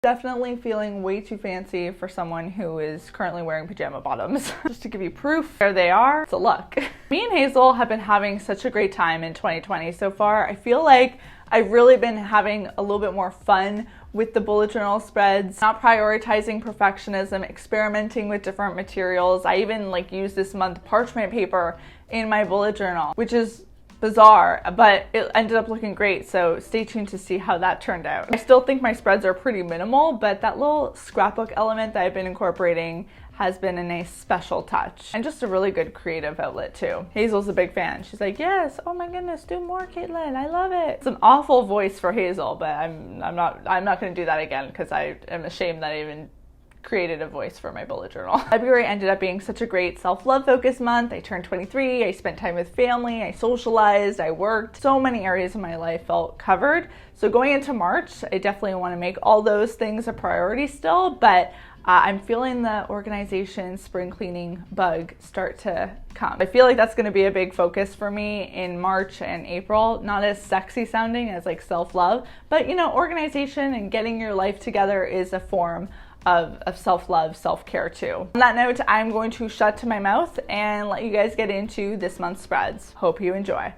Definitely feeling way too fancy for someone who is currently wearing pajama bottoms. Just to give you proof, there they are. It's a look. Me and Hazel have been having such a great time in 2020 so far. I feel like I've really been having a little bit more fun with the bullet journal spreads, not prioritizing perfectionism, experimenting with different materials. I even use this month parchment paper in my bullet journal, which is bizarre, but it ended up looking great, so stay tuned to see how that turned out. I still think my spreads are pretty minimal, but that little scrapbook element that I've been incorporating has been a nice special touch and just a really good creative outlet too. Hazel's a big fan. She's like, yes, oh my goodness, do more, Caitlin, I love it. It's an awful voice for Hazel, but I'm not gonna do that again because I am ashamed that I even created a voice for my bullet journal. February ended up being such a great self-love focused month. I turned 23, I spent time with family, I socialized, I worked. So many areas of my life felt covered. So going into March, I definitely want to make all those things a priority still, but I'm feeling the organization, spring cleaning bug start to come. I feel like that's going to be a big focus for me in March and April. Not as sexy sounding as self-love, but organization and getting your life together is a form of self-love, self-care too. On that note, I'm going to shut to my mouth and let you guys get into this month's spreads. Hope you enjoy.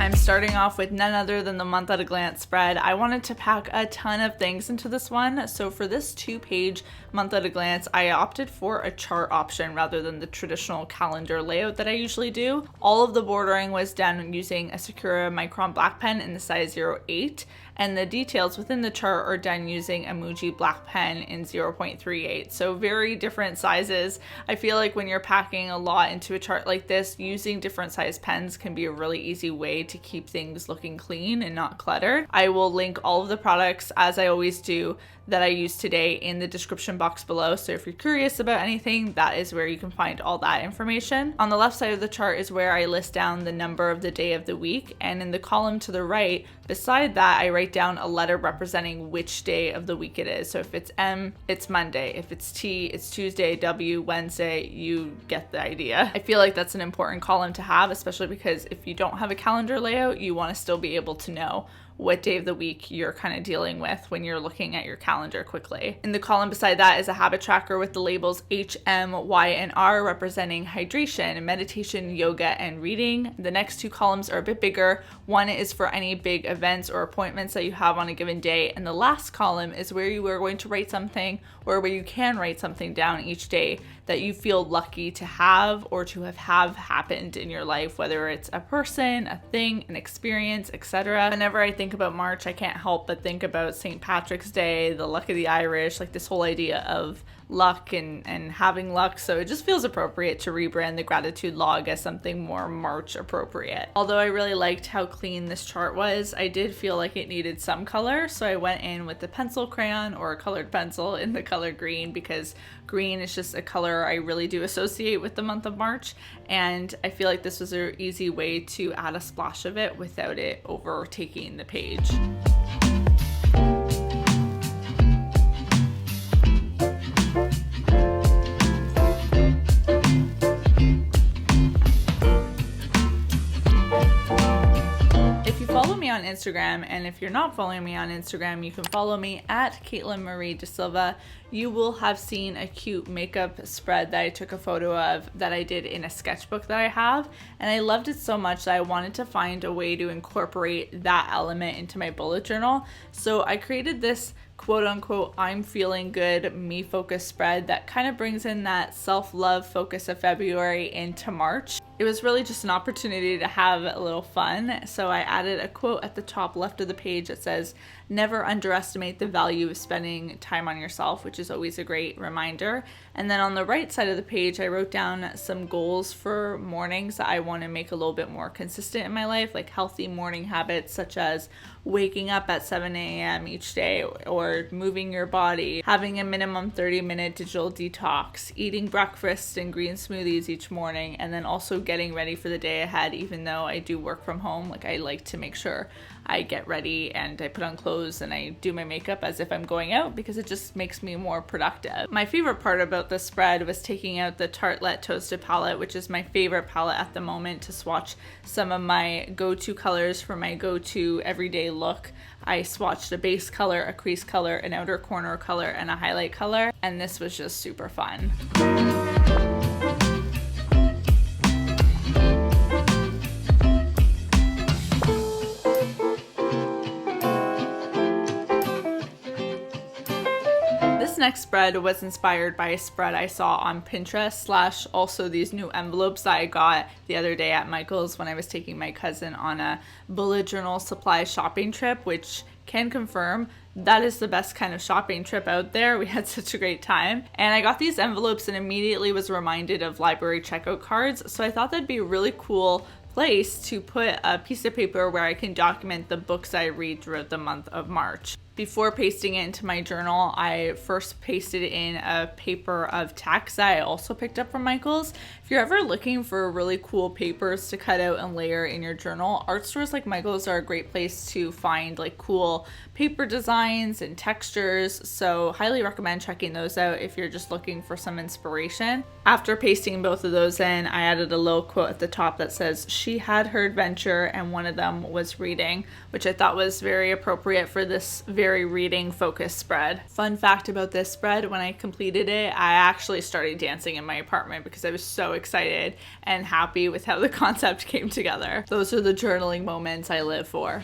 I'm starting off with none other than the month at a glance spread. I wanted to pack a ton of things into this one. So for this 2-page month at a glance, I opted for a chart option rather than the traditional calendar layout that I usually do. All of the bordering was done using a Sakura Micron black pen in the size 08. And the details within the chart are done using a Muji black pen in 0.38. So very different sizes. I feel like when you're packing a lot into a chart like this, using different size pens can be a really easy way to keep things looking clean and not cluttered. I will link all of the products, as I always do, that I use today in the description box below. So if you're curious about anything, that is where you can find all that information. On the left side of the chart is where I list down the number of the day of the week. And in the column to the right, beside that, I write down a letter representing which day of the week it is. So if it's M, it's Monday. If it's T, it's Tuesday. W, Wednesday. You get the idea. I feel like that's an important column to have, especially because if you don't have a calendar layout, you want to still be able to know what day of the week you're kind of dealing with when you're looking at your calendar quickly. In the column beside that is a habit tracker with the labels H, M, Y, and R representing hydration, meditation, yoga, and reading. The next 2 columns are a bit bigger. One is for any big events or appointments that you have on a given day. And the last column is where you are going to write something, or where you can write something down each day that you feel lucky to have or to have happened in your life, whether it's a person, a thing, an experience, etc. Whenever I think about March, I can't help but think about St. Patrick's Day, the luck of the Irish, this whole idea of luck and having luck. So it just feels appropriate to rebrand the gratitude log as something more March appropriate. Although I really liked how clean this chart was, I did feel like it needed some color. So I went in with the pencil crayon or a colored pencil in the color green, because green is just a color I really do associate with the month of March. And I feel like this was an easy way to add a splash of it without it overtaking the page. On Instagram, and if you're not following me on Instagram, you can follow me at Caitlin Marie De Silva. You will have seen a cute makeup spread that I took a photo of that I did in a sketchbook that I have, and I loved it so much that I wanted to find a way to incorporate that element into my bullet journal. So I created this quote unquote I'm feeling good me focus spread that kind of brings in that self-love focus of February into March. It was really just an opportunity to have a little fun. So I added a quote at the top left of the page that says, "Never underestimate the value of spending time on yourself," which is always a great reminder. And then on the right side of the page, I wrote down some goals for mornings that I want to make a little bit more consistent in my life, like healthy morning habits such as waking up at 7 a.m. each day, or moving your body, having a minimum 30-minute digital detox, eating breakfast and green smoothies each morning, and then also getting ready for the day ahead. Even though I do work from home, I like to make sure I get ready and I put on clothes and I do my makeup as if I'm going out, because it just makes me more productive. My favorite part about this spread was taking out the Tartelette Toasted palette, which is my favorite palette at the moment, to swatch some of my go-to colors for my go-to everyday look. I swatched a base color, a crease color, an outer corner color, and a highlight color, and this was just super fun. This next spread was inspired by a spread I saw on Pinterest / also these new envelopes that I got the other day at Michael's when I was taking my cousin on a bullet journal supply shopping trip, which can confirm that is the best kind of shopping trip out there. We had such a great time. And I got these envelopes and immediately was reminded of library checkout cards. So I thought that'd be a really cool place to put a piece of paper where I can document the books I read throughout the month of March. Before pasting it into my journal, I first pasted in a paper of text that I also picked up from Michael's. If you're ever looking for really cool papers to cut out and layer in your journal, art stores like Michael's are a great place to find like cool paper designs and textures, so highly recommend checking those out if you're just looking for some inspiration. After pasting both of those in, I added a little quote at the top that says, "She had her adventure and one of them was reading," which I thought was very appropriate for this very reading focused spread. Fun fact about this spread, when I completed it, I actually started dancing in my apartment because I was so excited and happy with how the concept came together. Those are the journaling moments I live for.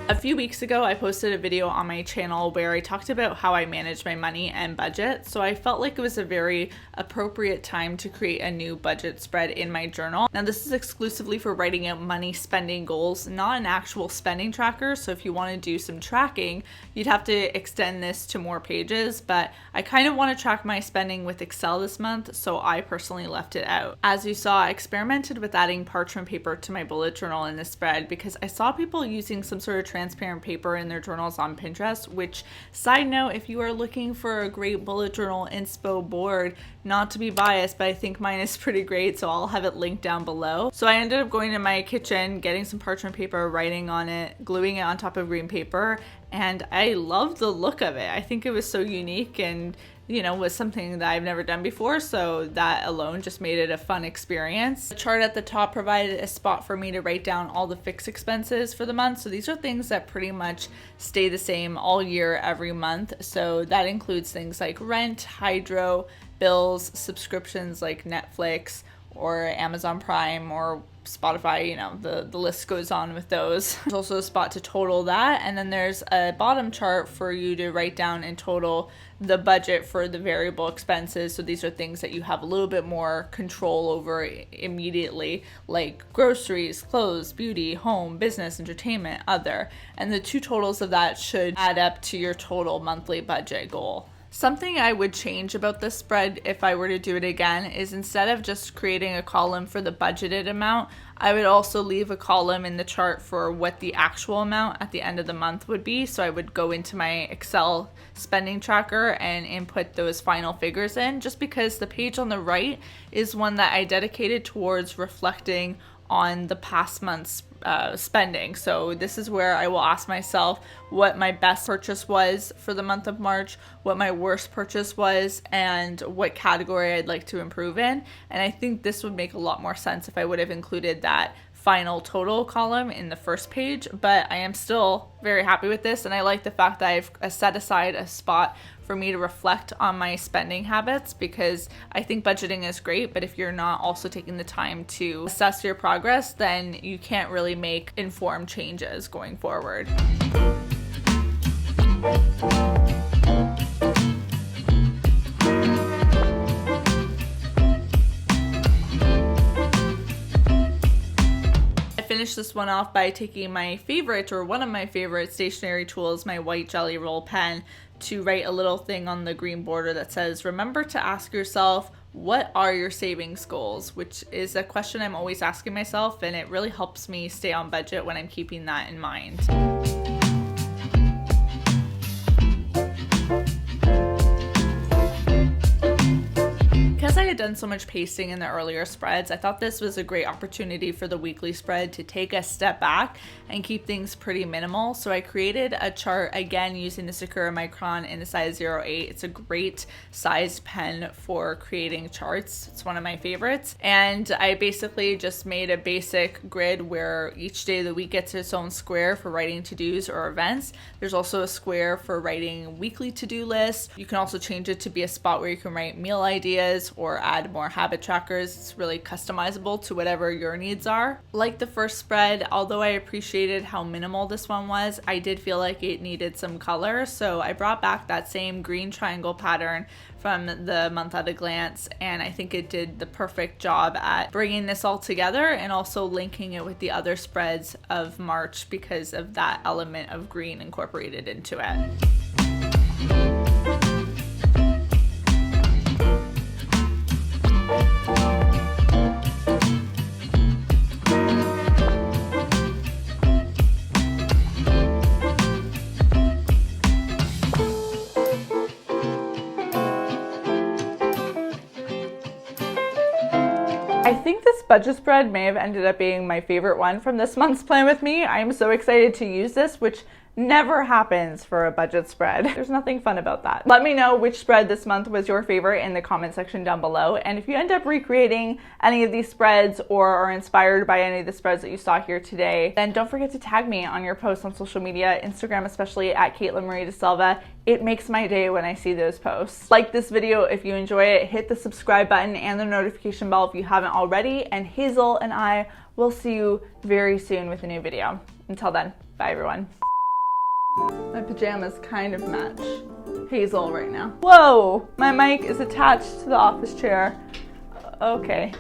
A few weeks ago, I posted a video on my channel where I talked about how I manage my money and budget, so I felt like it was a very appropriate time to create a new budget spread in my journal. Now, this is exclusively for writing out money spending goals, not an actual spending tracker, so if you want to do some tracking, you'd have to extend this to more pages, but I kind of want to track my spending with Excel this month, so I personally left it out. As you saw, I experimented with adding parchment paper to my bullet journal in this spread because I saw people using some sort of transparent paper in their journals on Pinterest, which, side note, if you are looking for a great bullet journal inspo board, not to be biased, but I think mine is pretty great, so I'll have it linked down below. So I ended up going to my kitchen, getting some parchment paper, writing on it, gluing it on top of green paper, and I loved the look of it. I think it was so unique and, you know, was something that I've never done before, so that alone just made it a fun experience. The chart at the top provided a spot for me to write down all the fixed expenses for the month, so these are things that pretty much stay the same all year, every month. So that includes things like rent, hydro, bills, subscriptions like Netflix or Amazon Prime or Spotify, you know, the list goes on with those. There's also a spot to total that, and then there's a bottom chart for you to write down in total the budget for the variable expenses. So these are things that you have a little bit more control over immediately, like groceries, clothes, beauty, home, business, entertainment, other. And the two totals of that should add up to your total monthly budget goal. Something I would change about this spread if I were to do it again is, instead of just creating a column for the budgeted amount, I would also leave a column in the chart for what the actual amount at the end of the month would be. So I would go into my Excel spending tracker and input those final figures in, just because the page on the right is one that I dedicated towards reflecting on the past month's spending. So this is where I will ask myself what my best purchase was for the month of March, what my worst purchase was, and what category I'd like to improve in. And I think this would make a lot more sense if I would have included that final total column in the first page, but I am still very happy with this, and I like the fact that I've set aside a spot for me to reflect on my spending habits, because I think budgeting is great, but if you're not also taking the time to assess your progress, then you can't really make informed changes going forward. Finish this one off by taking my favorite, or one of my favorite stationery tools, my white Jelly Roll pen, to write a little thing on the green border that says, "Remember to ask yourself, what are your savings goals?" which is a question I'm always asking myself, and it really helps me stay on budget when I'm keeping that in mind. Because I done so much pasting in the earlier spreads, I thought this was a great opportunity for the weekly spread to take a step back and keep things pretty minimal. So I created a chart again using the Sakura Micron in the size 08. It's a great sized pen for creating charts. It's one of my favorites. And I basically just made a basic grid where each day of the week gets its own square for writing to-dos or events. There's also a square for writing weekly to-do lists. You can also change it to be a spot where you can write meal ideas or add more habit trackers. It's really customizable to whatever your needs are. Like the first spread, although I appreciated how minimal this one was, I did feel like it needed some color. So I brought back that same green triangle pattern from the month at a glance, and I think it did the perfect job at bringing this all together and also linking it with the other spreads of March because of that element of green incorporated into it. I think this budget spread may have ended up being my favorite one from this month's Plan With Me. I am so excited to use this, which never happens for a budget spread. There's nothing fun about that. Let me know which spread this month was your favorite in the comment section down below. And if you end up recreating any of these spreads or are inspired by any of the spreads that you saw here today, then don't forget to tag me on your posts on social media, Instagram especially at Caitlin Marie De Silva. It makes my day when I see those posts. Like this video if you enjoy it, hit the subscribe button and the notification bell if you haven't already, and Hazel and I will see you very soon with a new video. Until then, bye everyone. My pajamas kind of match Hazel right now. Whoa! My mic is attached to the office chair. Okay.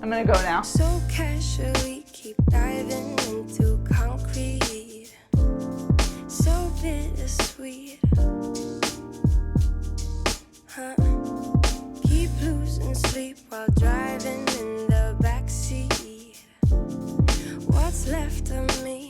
I'm gonna go now. So casually keep diving into concrete. So bittersweet. Huh? Keep losing sleep while driving in the backseat. What's left of me?